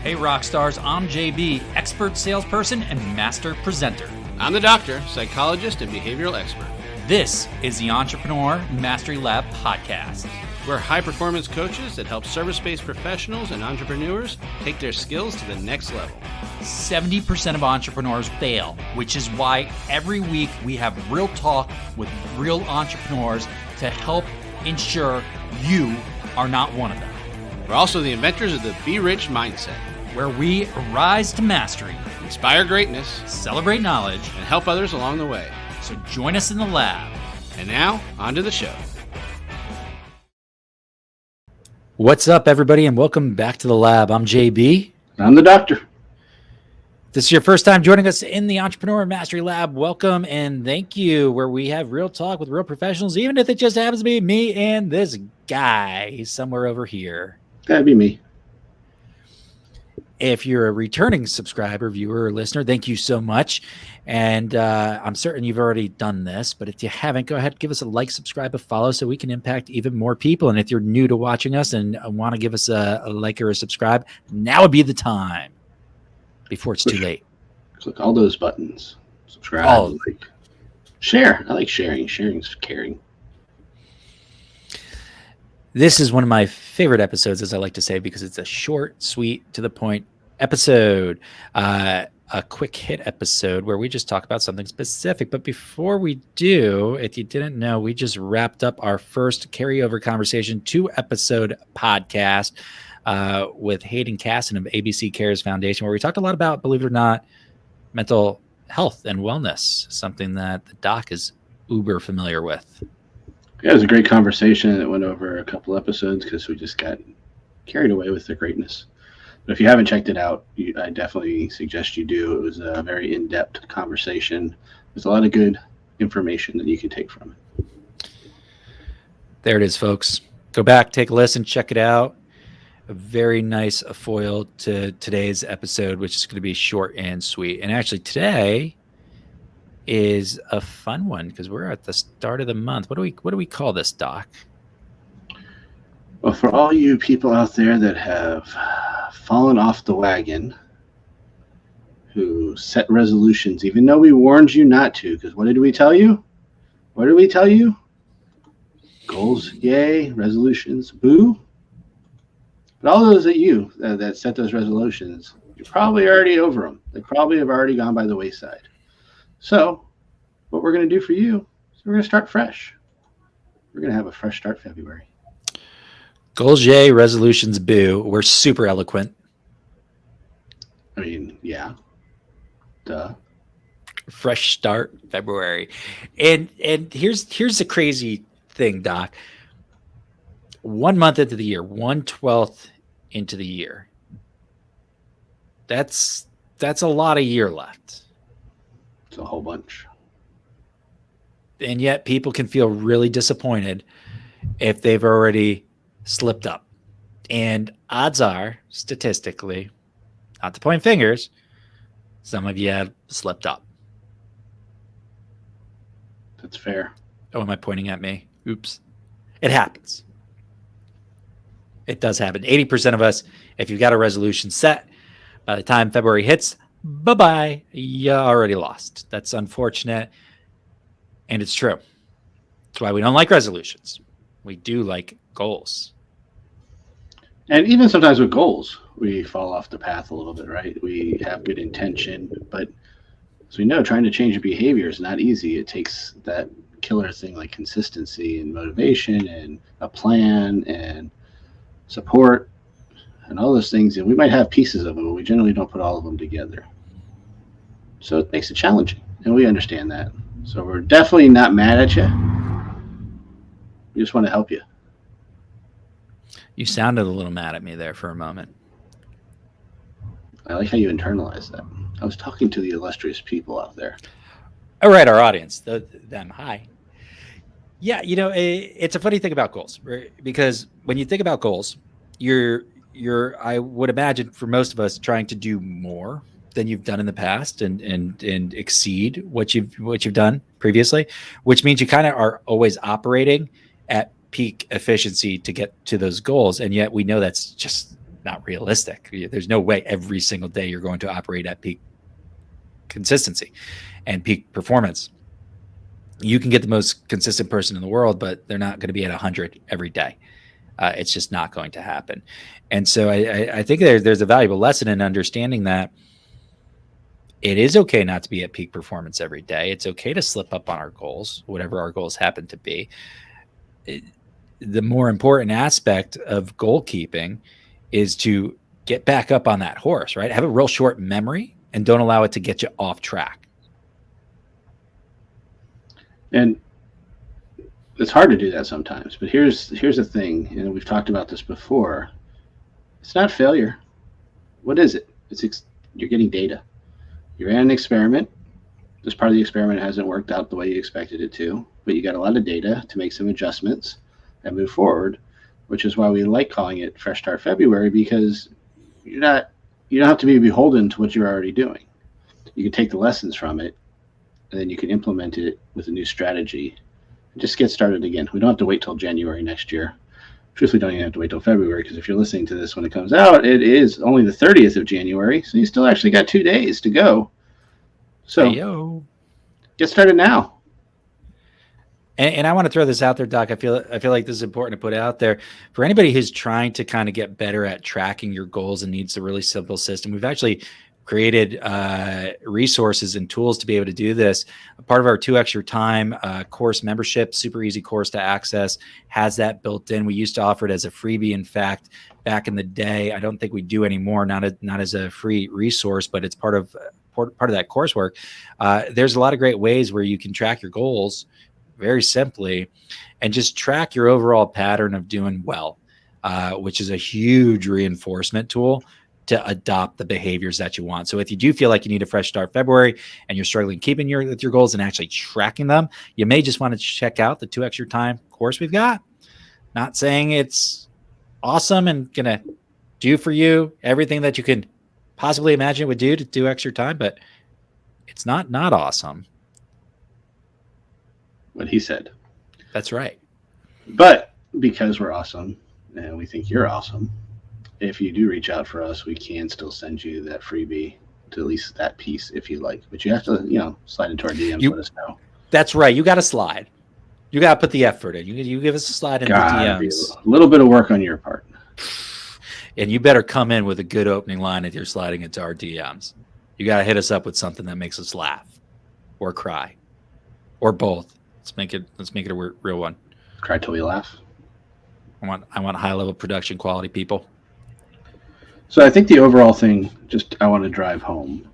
Hey Rockstars, I'm JB, expert salesperson and master presenter. I'm the doctor, psychologist, and behavioral expert. This is the Entrepreneur Mastery Lab podcast. We're high-performance coaches that help service-based professionals and entrepreneurs take their skills to the next level. 70% of entrepreneurs fail, which is why every week we have real talk with real entrepreneurs to help ensure you are not one of them. We're also the inventors of the Be Rich mindset, where we rise to mastery, inspire greatness, celebrate knowledge, and help others along the way. So join us in the lab. And now, on to the show. What's up, everybody, and welcome back to the lab. I'm JB. I'm the doctor. If this is your first time joining us in the Entrepreneur Mastery Lab, welcome and thank you, where we have real talk with real professionals, even if it just happens to be me and this guy. He's somewhere over here. That'd be me. If you're a returning subscriber, viewer, or listener, thank you so much. And I'm certain you've already done this, but if you haven't, go ahead, give us a like, subscribe, a follow so we can impact even more people. And if you're new to watching us and want to give us a like or a subscribe, now would be the time before it's too late. Click all those buttons. Subscribe, like, share. I like sharing. Sharing's caring. This is one of my favorite episodes, as I like to say, because it's a short, sweet, to the point episode, a quick hit episode where we just talk about something specific. But before we do, if you didn't know, we just wrapped up our first carryover conversation 2-episode podcast with Hayden Casson of ABC Cares Foundation, where we talked a lot about, believe it or not, mental health and wellness, something that the doc is uber familiar with. Yeah, it was a great conversation. It went over a couple episodes because we just got carried away with the greatness. But if you haven't checked it out, I definitely suggest you do. It was a very in-depth conversation. There's a lot of good information that you can take from it. There it is, folks. Go back, take a listen, check it out. A very nice foil to today's episode, which is going to be short and sweet. And actually today is a fun one because we're at the start of the month. What do we call this, Doc? Well, for all you people out there that have fallen off the wagon, who set resolutions, even though we warned you not to, because what did we tell you? What did we tell you? Goals, yay. Resolutions, boo. But all those that set those resolutions, you're probably already over them. They probably have already gone by the wayside. So what we're going to do for you is we're going to start fresh. We're going to have a fresh start February. Goals, yay, resolutions, boo. We're super eloquent. I mean, yeah. Duh. Fresh start February. And here's the crazy thing, Doc. 1 month into the year, 1/12 into the year. That's a lot of year left. It's a whole bunch. And yet people can feel really disappointed if they've already slipped up. And odds are, statistically, not to point fingers, some of you have slipped up. That's fair. Oh, am I pointing at me? Oops. It happens. It does happen. 80% of us, if you've got a resolution set, by the time February hits, bye-bye, you already lost. That's unfortunate, and it's true. That's why we don't like resolutions. We do like goals. And even sometimes with goals, we fall off the path a little bit, right? We have good intention, but as we know, trying to change a behavior is not easy. It takes that killer thing like consistency and motivation and a plan and support and all those things. And we might have pieces of them, but we generally don't put all of them together. So it makes it challenging, and we understand that. So we're definitely not mad at you. We just want to help you. You sounded a little mad at me there for a moment. I like how you internalize that. I was talking to the illustrious people out there. All right, our audience, them, hi. Yeah, it's a funny thing about goals, right? Because when you think about goals, you're I would imagine for most of us trying to do more than you've done in the past and exceed what you've done previously, which means you kind of are always operating at peak efficiency to get to those goals. And yet we know that's just not realistic. There's no way every single day you're going to operate at peak consistency and peak performance. You can get the most consistent person in the world, but they're not going to be at 100 every day. It's just not going to happen. And so I think there's a valuable lesson in understanding that it is okay not to be at peak performance every day. It's okay to slip up on our goals, whatever our goals happen to be. The more important aspect of goal keeping is to get back up on that horse, right? Have a real short memory and don't allow it to get you off track. And it's hard to do that sometimes, but here's the thing, and we've talked about this before. It's not failure. What is it? You're getting data. You ran an experiment. This part of the experiment hasn't worked out the way you expected it to, but you got a lot of data to make some adjustments and move forward, which is why we like calling it Fresh Start February, because you don't have to be beholden to what you're already doing. You can take the lessons from it, and then you can implement it with a new strategy and just get started again. We don't have to wait till January next year. Truthfully, don't even have to wait till February, because if you're listening to this when it comes out, it is only the 30th of January, so you still actually got 2 days to go. So get started now. And I want to throw this out there, Doc. I feel like this is important to put out there for anybody who's trying to kind of get better at tracking your goals and needs a really simple system. We've actually created resources and tools to be able to do this. A part of our 2X Your Time course membership, super easy course to access, has that built in. We used to offer it as a freebie. In fact, back in the day, I don't think we do anymore, not as a free resource, but it's part of that coursework. There's a lot of great ways where you can track your goals very simply and just track your overall pattern of doing well, which is a huge reinforcement tool to adopt the behaviors that you want. So if you do feel like you need a fresh start February and you're struggling keeping with your goals and actually tracking them, you may just want to check out the 2X Your Time course we've got. Not saying it's awesome and going to do for you everything that you can possibly imagine it would do to 2X Your Time, but it's not awesome. What he said. That's right. But because we're awesome and we think you're awesome, if you do reach out for us, we can still send you that freebie, to at least that piece if you like. But you have to, slide into our DMs, let us know. That's right. You got to slide. You got to put the effort in. You give us a slide into DMs. A little bit of work on your part. And you better come in with a good opening line if you're sliding into our DMs. You got to hit us up with something that makes us laugh or cry or both. Let's make it a real one. Cry till we laugh. I want high level production quality people. So I think the overall thing, I want to drive home,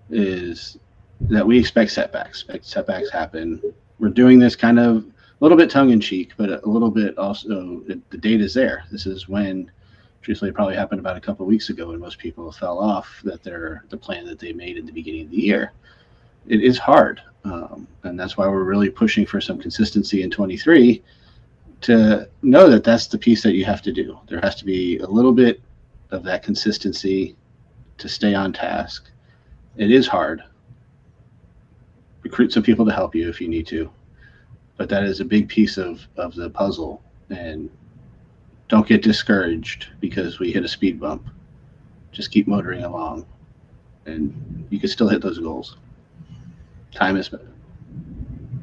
is that we expect setbacks. Setbacks happen. We're doing this kind of a little bit tongue in cheek, but a little bit also the data's there. This is when, truthfully, it probably happened about a couple of weeks ago when most people fell off the plan that they made at the beginning of the year. It is hard, and that's why we're really pushing for some consistency in 23 to know that that's the piece that you have to do. There has to be a little bit of that consistency to stay on task. It is hard. Recruit some people to help you if you need to, but that is a big piece of the puzzle. And don't get discouraged because we hit a speed bump. Just keep motoring along, and you can still hit those goals. Time is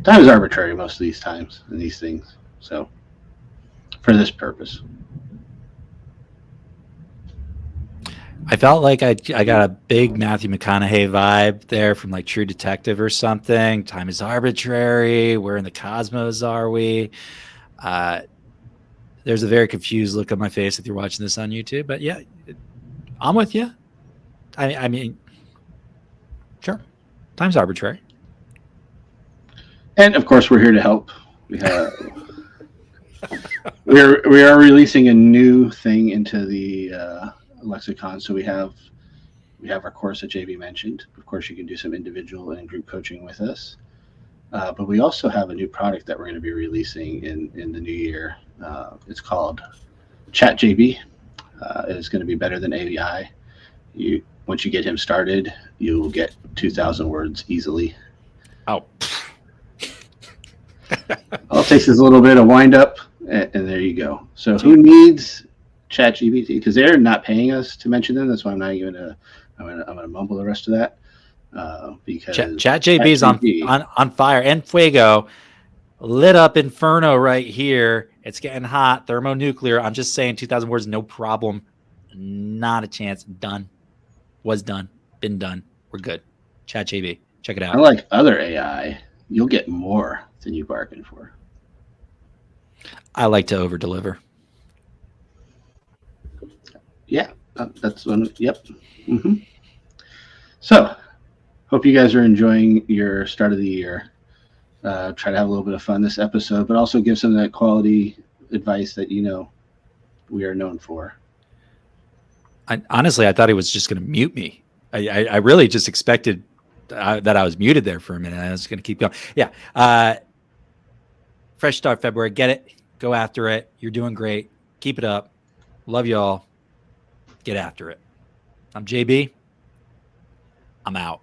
arbitrary most of these times and these things. So for this purpose. I felt like I got a big Matthew McConaughey vibe there from like True Detective or something. Time is arbitrary. Where in the cosmos are we? There's a very confused look on my face if you're watching this on YouTube. But yeah, I'm with you. I mean, sure. Time's arbitrary. And of course, we're here to help. We are releasing a new thing into the lexicon. So we have our course that JB mentioned. Of course, you can do some individual and group coaching with us. But we also have a new product that we're going to be releasing in the new year. It's called Chat JB. It's going to be better than AVI. Once you get him started, you'll get 2,000 words easily. Oh. All it takes is a little bit of wind up, and there you go. So who needs ChatGPT, because they're not paying us to mention them. That's why I'm not even I'm gonna mumble the rest of that because ChatJB is on fire, and Fuego lit up Inferno right here. It's getting hot. Thermonuclear. I'm just saying, 2,000 words, no problem. Not a chance. Done. Was done. Been done. We're good. ChatJB. Check it out. Unlike other AI, you'll get more than you bargained for. I like to over deliver. Yeah, that's one. Yep. Mm-hmm. So, hope you guys are enjoying your start of the year. Try to have a little bit of fun this episode, but also give some of that quality advice that we are known for. Honestly, I thought he was just going to mute me. I really just expected that I was muted there for a minute. I was going to keep going. Yeah. Fresh start February. Get it. Go after it. You're doing great. Keep it up. Love you all. Get after it. I'm JB. I'm out.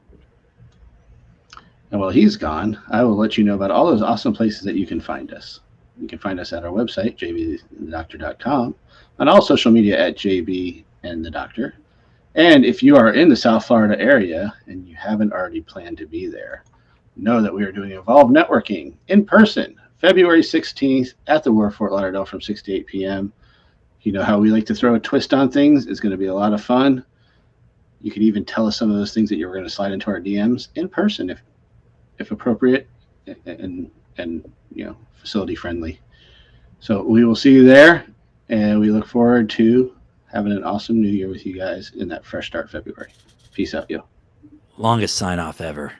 And while he's gone, I will let you know about all those awesome places that you can find us. You can find us at our website, jbthedoctor.com, on all social media at jbandthedoctor. And if you are in the South Florida area and you haven't already planned to be there, know that we are doing Evolve Networking in person, February 16th at the Wharf, Fort Lauderdale from 6 to 8 p.m. You know how we like to throw a twist on things. It's going to be a lot of fun. You could even tell us some of those things that you were going to slide into our DMs in person if appropriate and facility friendly. So we will see you there, and we look forward to having an awesome new year with you guys in that fresh start February. Peace out, yo. Longest sign off ever.